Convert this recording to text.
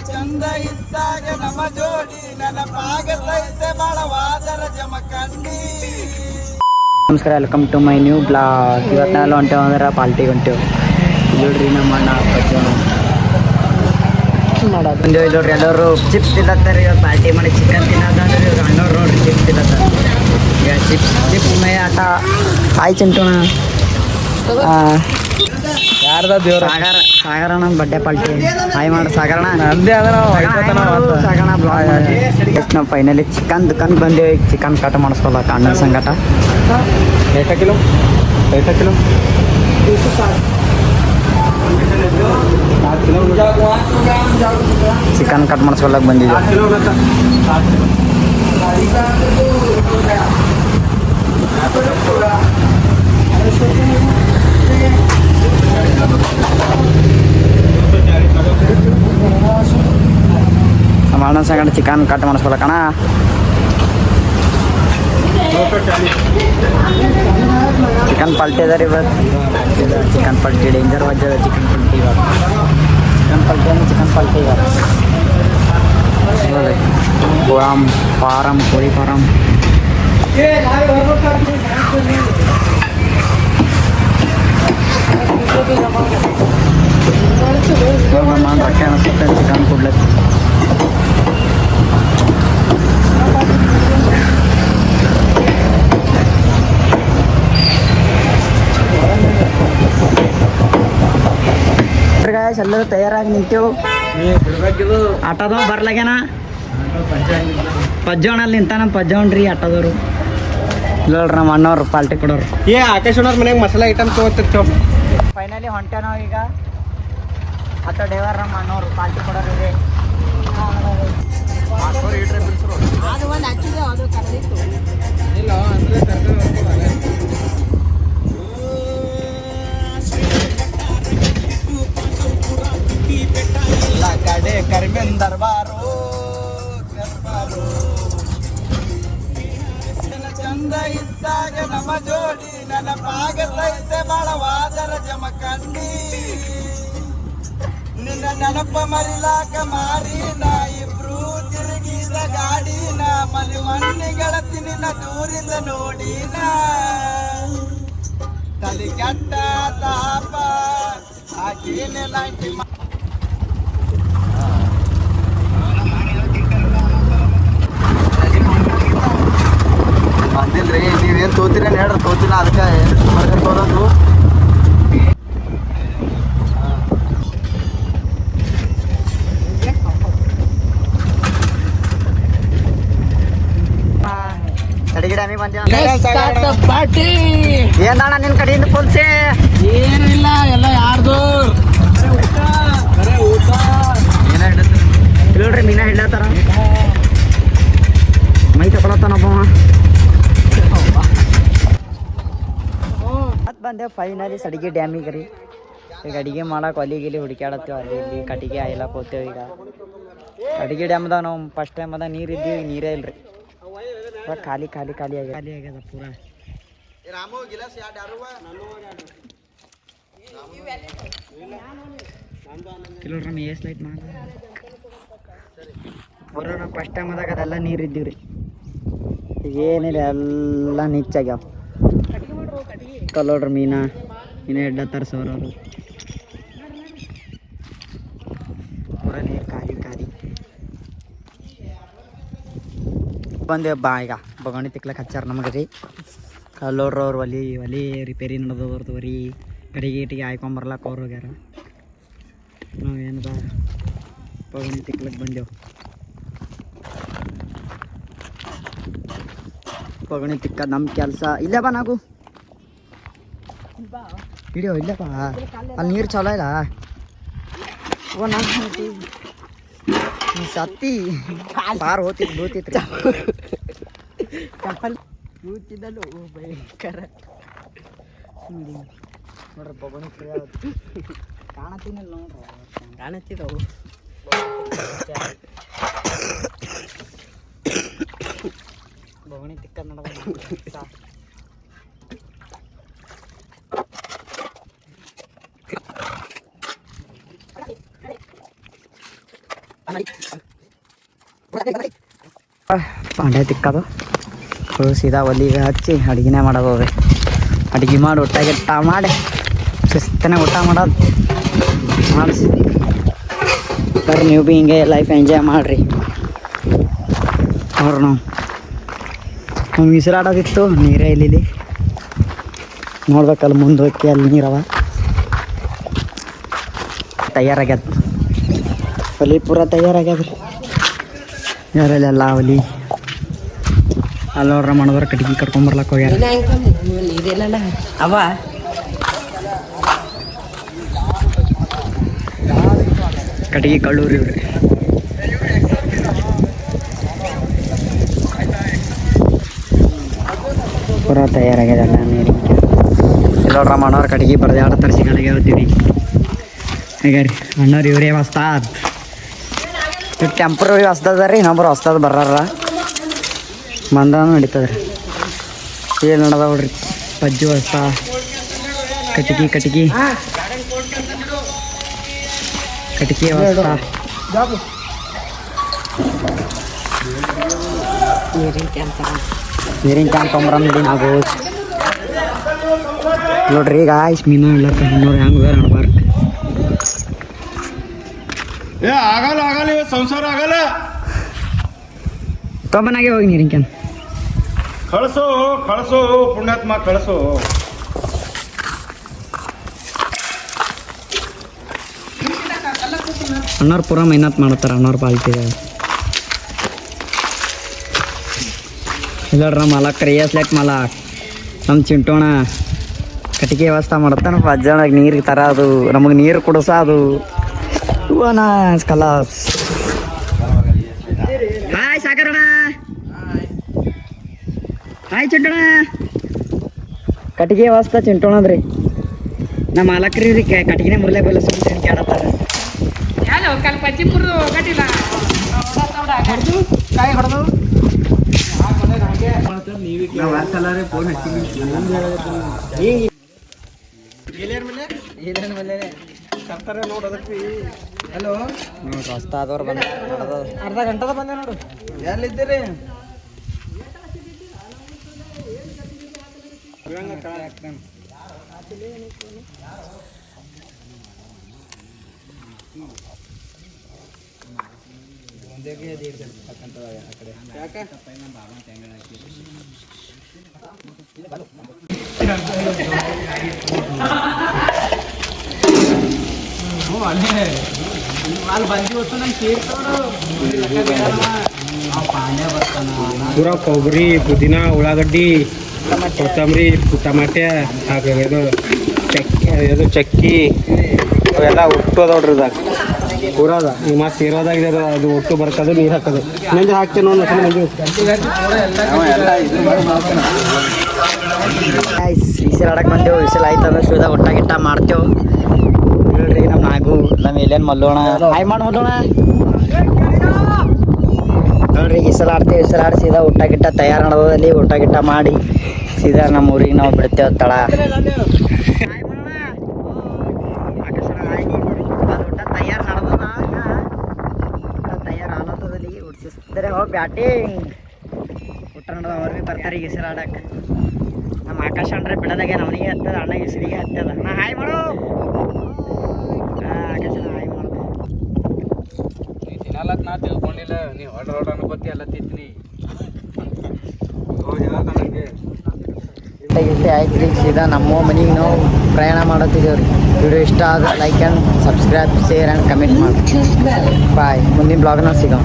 ಚಂದ ಇದ್ದಾಗ ನಮ್ಮ ಜೋಡಿ ನೆನಪಾಗತೈತೆ ಬಳವಾದರ ಜಮಖಂಡಿ. ನಮಸ್ಕಾರ, welcome to my new blog. ಇವತ್ತು ನಾಳೆ ಹೊಂಟೇವು ಅಂದ್ರೆ ಪಾಲ್ಟಿಗೆ ಹೊಂಟೇವು. ನೋಡ್ರಿ ನಮ್ಮ ಅಣ್ಣ ಮಾಡೋದು ನೋಡ್ರಿ, ಎಲ್ಲರೂ ಚಿಪ್ಸ್ ತಿನ್ನತ್ತಾರೆ. ಇವತ್ತು ಪಾರ್ಟಿ ಮಾಡಿ ಚಿಕನ್ ತಿನ್ನೋದಂದ್ರೆ ಇವ್ರು ಅಣ್ಣವ್ರು ನೋಡ್ರಿ ಚಿಪ್ಸ್ ತಿನ್ನತ್ತಾರೆ. ಈಗ ಚಿಪ್ಸ್ ಮೈ ಆಟ ಹಾಯ್ ಚಿಂಟೋಣ. ಯಾರ್ದ ದೇವ್ರ ಸಾಗರಣ ಬಡ್ಡೆ ಪಾಲ್ಟಿ ಹಾಯ್ ಮಾಡಿ ಸಾಗರಣ. ನಂದೇ ಅದ ಸಾಗರಣ ಬ್ಲಾಗ್ ಎಷ್ಟು ನಾವು ಫೈನಲಿ ಚಿಕನ್ ದುಕಾನ್ಗೆ ಬಂದೇವಿ. ಚಿಕನ್ ಕಟ್ ಮಾಡಿಸ್ಕೊಳಕ ಅಣ್ಣನ ಸಂಗಟ. ಕಿಲೋ ಚಿಕನ್ ಕಟ್ ಮಾಡಿಸ್ಕೊಳಕ್ ಬಂದಿದ್ವಿ. ನಮ್ಮ ಅಣ್ಣನ ಸಂಗಟ ಚಿಕನ್ ಕಟ್ ಮಾಡಿಸ್ಕೊಳಕಣ. ಚಿಕನ್ ಪಲ್ಟಿ ಅದ ರೀ ಇವತ್ತು. ಚಿಕನ್ ಪಲ್ಟಿ ಡೇಂಜರ್ ವಜ್ಜದ ಚಿಕನ್ ಪಲ್ಟಿ ಇವತ್ತು. ಚಿಕನ್ ಪಲ್ಟಿ ಇವತ್ತು ಫಾರಮ್ ಕೋಳಿ ಫಾರಮ್. ರೊಕ್ಕ ಅನಿಸುತ್ತೆ ಚಿಕನ್ ಕೊಡ್ಲಕ್ಕೆ. ಎಲ್ಲರೂ ತಯಾರಾಗಿ ನಿಂತೇವು. ಆಟೋದವ ಬರ್ಲಾಗ್ಯಾನ. ಪಜ್ಜವನಲ್ಲಿ ನಿಂತಾನ ಪಜ್ಜವನ್ರಿ ಆಟೋದವ್ರು. ಇಲ್ಲೋಳ್ರಿ ನಮ್ಮ ಅಣ್ಣವ್ರು ಪಾಲ್ಟಿ ಕೊಡೋರು. ಆಕಾಶ್ ಅವ್ರ ಮನೆಯಾಗ ಮಸಾಲೆ ಐಟಮ್ ತಗೋತಿರ್ತೇವೆ. ಫೈನಲಿ ಹೊಂಟೆ ನಾವು ಈಗ. ಆಟೋ ಡ್ರೈವರ್ ನಮ್ಮ ಅಣ್ಣವ್ರು ಪಾಲ್ಟಿ ಕೊಡೋರು ಇದೆ. ಕಡೆ ಕರಿಮೆನ್ ದರ್ಬಾರು ಚಂದ ಇದ್ದಾಗ ನಮ್ಮ ಜೋಡಿ ನೆನಪಾಗತೈತೆ ಬಳವಾದರ ಜಮಖಂಡಿ. ನಿನ್ನ ನೆನಪ ಮರಿಲಾಕ ಮಾರಿನ ಇಬ್ರು ತಿರುಗಿದ ಗಾಡಿನ ಮಲಿ ಮಣ್ಣಿ ಗೆಳತಿ ನಿನ್ನ ದೂರಿಂದ ನೋಡಿನ. ತಲೆ ಕೆಟ್ಟ ತಾಪ ಹಾಕೇನೆ ಲಾಂಟಿ ಬಂದಿಲ್ರಿ. ನೀವೇನು ತೋತಿರ ಹೇಳ್ರಿ. ತೋತಿಲ್ಲ ಅದಕ್ಕೆ ತೋರೋದು. ಅಡಿಗೆ ಡಾಮಿಗೆ ಬಂದೇವ. ಏನಣ್ಣ ನಿನ್ನ ಕಡೆಯಿಂದ ಪುಲ್ಸೆ ಏನಿಲ್ಲ, ಎಲ್ಲ ಯಾರ್ದು ನೋಡ್ರಿ ಮೀನ ಹಿಡ್ಲತ್ತಾರ. ಮೈ ತಗೊಳತ್ತಾನೊಬ್ಬ. ಮತ್ತೆ ಬಂದೆ ಫೈನಲಿ ಸಡಿಗೆ ಡ್ಯಾಮಿಗೆ ರೀ. ಈಗ ಅಡಿಗೆ ಮಾಡಕ್ಕೆ ಒಲಿ ಗಿಲಿ ಹುಡುಕ್ಯಾಡತ್ತೇವೆ. ಅಲ್ಲಿ ಇಲ್ಲಿ ಕಟ್ಟಿಗೆ ಆಯ್ಲಕ್ಕೆ ಹೋಗ್ತೇವೆ. ಈಗ ಅಡಿಗೆ ಡ್ಯಾಮ್ದಾಗ ನಾವು ಫಸ್ಟ್ ಟೈಮ್ ಅದ ನೀರು ಇದ್ದೀವಿ, ನೀರೇ ಇಲ್ರಿ. ಇವಾಗ ಖಾಲಿ ಆಗ್ಯದ ಪೂರ. ಕಿಲೋಗ್ರಾಮ್ ಎಷ್ಟು ಲೈಟ್ ಮಾಡ ಪೂರ ನಾವು ಫಸ್ಟ್ ಟೈಮ್ ಅದಾಗ ಅದೆಲ್ಲ ನೀರು ಇದ್ದೀವಿ ರೀ. ಏನಿಲ್ಲ, ಎಲ್ಲ ನಿಚ್ಚಾಗ್ಯಾವ. ಕಲ್ಲೋಡ್ರಿ ಮೀನ ಎಡ್ಡ ತರಿಸೋರವರು. ಪೂರ ನೀರು ಖಾಲಿ ಬಂದೇವು. ಈಗ ಬೊಗಣಿ ತಿಕ್ಲಕ್ಕೆ ಹಚ್ಚಾರ ನಮಗೆ ರೀ. ಕಲ್ಲೋಡ್ರವ್ರು ಒಲಿ ರಿಪೇರಿ ನಡೆದವ್ರದ್ದು ರೀ. ಗಡಿಗೆ ಹಾಯ್ಕೊಂಬರ್ಲಕ್ಕೆ ಅವ್ರು ಹೋಗ್ಯಾರ. ನಾವೇನದ ಬೊಗಣಿ ತಿಕ್ಲಕ್ಕೆ ಬಂದೆವು. ಬೊಗಣಿ ತಿಕ್ಕ ನಮ್ಮ ಕೆಲಸ. ಇಲ್ಲೇ ಬಾ ನಾವು ಹಿಡಿಯೋ. ಇಲ್ಲೇ ಬಾ, ಅಲ್ಲಿ ನೀರು ಚಲೋ ಇಲ್ಲ. ಓ ನಾನು ಸತ್ತಿ ಪಾರ್ ಹೋತಿತ್ರಿ. ಕೂತಿದ್ದಲು ಭಯಂಕರ. ನೋಡ್ರಿ ಬೊಗಣಿ ಕಾಣತ್ತೀನಿಲ್ಲ. ನೋಡ್ರಿ ಕಾಣತ್ತಿದ್ದವು. ಬೊಗಣಿ ತಿಕ್ಕ ನೋಡ. ಪಾಂಡೆ ತಿಕ್ಕೋದು ಸೀದಾ ಒಲಿಗೆ ಹಚ್ಚಿ ಅಡುಗೆನೇ ಮಾಡೋದು ಅದೇ ಅಡುಗೆ ಮಾಡಿ ಊಟ ಮಾಡಿ ಶಿಸ್ತನೇ ಊಟ ಮಾಡೋದು ಮಾಡಿಸಿ ಬರ್ರಿ ನೀವು ಭೀ ಹಿಂಗೆ ಲೈಫ್ ಎಂಜಾಯ್ ಮಾಡಿರಿ ಅವ್ರು ನಾವು ಉಸಿರಾಡೋದಿತ್ತು ನೀರೇ ಇಲ್ಲಿ ನೋಡ್ಬೇಕಲ್ಲಿ ಮುಂದೆ ಹೋಗಿ ಅಲ್ಲಿ ನೀರವ ತಯಾರಾಗ್ಯದ ಒಲಿ ಪೂರ ತಯಾರಾಗ್ಯದ್ರಿ ಯಾರಲ್ಲೆಲ್ಲ ಒಲಿ ಅಲ್ಲಿ ನೋಡ್ರ ಮಾಡೋದ್ರ ಕಟ್ಗೆ ಕಟ್ಕೊಂಬರ್ಲಕ್ಕೆ ಹೋಗ್ಯಾರ ಅವ ಕಟ್ಗೆ ಕಳ್ಳೂರಿ ಇವ್ರಿ ಪೂರ ತಯಾರಾಗ್ಯದಲ್ಲ ನೀರಿಗೆ ಎಲ್ಲೋಡ್ರ ಮಾಡೋರು ಕಟ್ಗೆ ಬರ್ದಾಡ ತರಿಸಿ ಕಡೆಗೆ ಹೋಗ್ತೀವಿ ಈಗ ರೀ ಅಣ್ಣವ್ರು ಇವರೇ ಹೊಸ್ತಾದ್ ಇವ್ ಟೆಂಪ್ರರಿ ಹೊಸ್ದದ ರೀ ಇನ್ನೊಬ್ರು ಹೊಸ್ತಾದ್ ಬರ್ರಾರ ಬಂದಾನು ನಡೀತದ್ರಿ ಏನು ನೋಡದ ನೋಡ್ರಿ ಪಜ್ಜು ಹೊಸ್ತ ಕಟ್ಗಿ ಹೊಸ್ತ ನೀರಿನ ಕ್ಯಾಂಪ್ ತೊಂಬರಂದಿ ನಾವು ನೋಡ್ರಿ ಈಗ ಮೀನು ಇಲ್ಲಕ್ಕ ನೋಡಿ ಹೆಂಗೆ ಹೋಗ್ಯಾರ ನೋಡ್ಬಾರ್ದು ಆಗಲ್ಲ ಸಂಸಾರ ಆಗಲ್ಲ ತೊಂಬನಾಗೆ ಹೋಗಿ ನೀರಿನ ಕ್ಯಾನ್ ಕಳಸು ಪುಣ್ಯಾತ್ಮ ಕಳಸು ಅಣ್ಣವ್ರು ಪೂರ ಮೆಹನತ್ ಮಾಡತ್ತಾರ ಅಣ್ಣವ್ರು ಪಾಲ್ತಿದೆ ಇಲ್ಲಡ್ರ ಮಾಲಕ್ ರಿಯಸ್ಲೆಟ್ ಮಾಲಕ್ ನಮ್ಮ ಚಿಂಟೋಣ ಕಟ್ಟಿಗೆ ವ್ಯವಸ್ಥೆ ಮಾಡತ್ತಾನ ಅಜ್ಜನಾಗ ನೀರಿಗೆ ತರೋದು ನಮಗೆ ನೀರು ಕುಡಿಸೋದು ಇವನ ಕಲಾಸ್ ಹಾಯ್ ಸಾಕರಣ ಹಾಯ್ ಚಿಂಟೋಣ ಕಟ್ಟಿಗೆ ವ್ಯವಸ್ಥೆ ಚಿಂಟೋಣದ್ರಿ ನಮ್ಮ ಮಾಲಕ್ರಿ ರೀ ಕಟ್ಟಿಗೆನೇ ಮುರ್ಲೆ ಬೆಲ್ಲ ಸುಮ್ಮನೆ ಕೇಳತ್ತಾರ ಕಾಯಿ ಹೊಡೆದು ಹಲೋ ರಸ್ತಾ ಆದವ್ರು ಬಂದ ಅರ್ಧ ಗಂಟದ ಬಂದೆ ನೋಡು ಎಲ್ಲಿದ್ದೀರಿ ಪೂರ ಕೊಬ್ಬರಿ ಪುದೀನ ಉಳ್ಳಾಗಡ್ಡಿ ಕೊತ್ತಂಬರಿ ಟಮಾಟೆ ಇದು ಚಕ್ಕಿ ಅವೆಲ್ಲ ಒಟ್ಟು ಅದ ನೋಡ್ರಿ ಇದಾಗ ಪೂರ ಅದ ಈಗ ಮತ್ತೆ ಸೇರೋದಾಗ ಅದು ಒಟ್ಟು ಬರ್ಕೋದು ನೀರು ಹಾಕೋದು ನಂಜು ಹಾಕ್ತೇನೆ ನೋಡಿ ಈಸಲಾಡಕ್ಕೆ ಬಂದೆವು ಈಸಲ ಆಯ್ತಂದ್ರೆ ಶೂದಾಗ ಒಟ್ಟಾಗಿಟ್ಟ ಮಾಡ್ತೇವೆ ಹೇಳ್ರಿ ನಮ್ಮ ನಾಗು ನಮ್ಮ ಎಲ್ಲೇನು ಮಲ್ಲೋಣ ಹಾಯ್ ಮಾಡಿ ಹೋದೋಣ ನೋಡ್ರಿ ಈಸಲಾಡ್ತೇವೆ ಈಸಲಾಡಿ ಸೀದಾ ಊಟ ತಯಾರು ಮಾಡೋದಲ್ಲಿ ಊಟ ಮಾಡಿ ಸೀದಾ ನಮ್ಮ ಊರಿಗೆ ನಾವು ಬಿಡ್ತೇವೆ ತಳ ತಯಾರು ಆಲೋದಲ್ಲಿ ಉಡ್ಸಿಸ್ತಾರೆ ಹೋಗಿ ಬ್ಯಾಟಿಂಗ್ ಊಟ ನೋಡೋದು ಅವ್ರು ಭೀ ಬರ್ತಾರೆ ಈಗ ಈಸಲಾಡಕ್ಕೆ ನಮ್ಮ ಆಕಾಶ ಅಂದ್ರೆ ಬಿಡದಾಗೆ ನವನಿಗೆ ಹತ್ತದ ಅಣ್ಣ ಹೆಸರಿಗೆ ಹತ್ತದ ನಾ ಹಾಯ್ ಮಾಡು ಆಕಾಶ ಹಾಯ್ ಮಾಡೋದು ತಿನ್ನಲಕ್ ನಾ ತಿಳ್ಕೊಂಡಿಲ್ಲ ನೀವು ಹೊಡ್ರ ಅನ್ಕೋತಿ ಎಲ್ಲ ತಿಂತೀನಿ ಆಯ್ತು ರೀ ಸೀದಾ ನಮ್ಮ ಮನೆಗೆ ನಾವು ಪ್ರಯಾಣ ಮಾಡುತ್ತಿದ್ದೇವೆ ರೀ ವಿಡಿಯೋ ಇಷ್ಟ ಆದ್ರೆ like and subscribe share and comment ಮಾಡಿ ಬಾಯ್ ಮುಂದಿನ ಬ್ಲಾಗ್ನ ಸಿಗೋಣ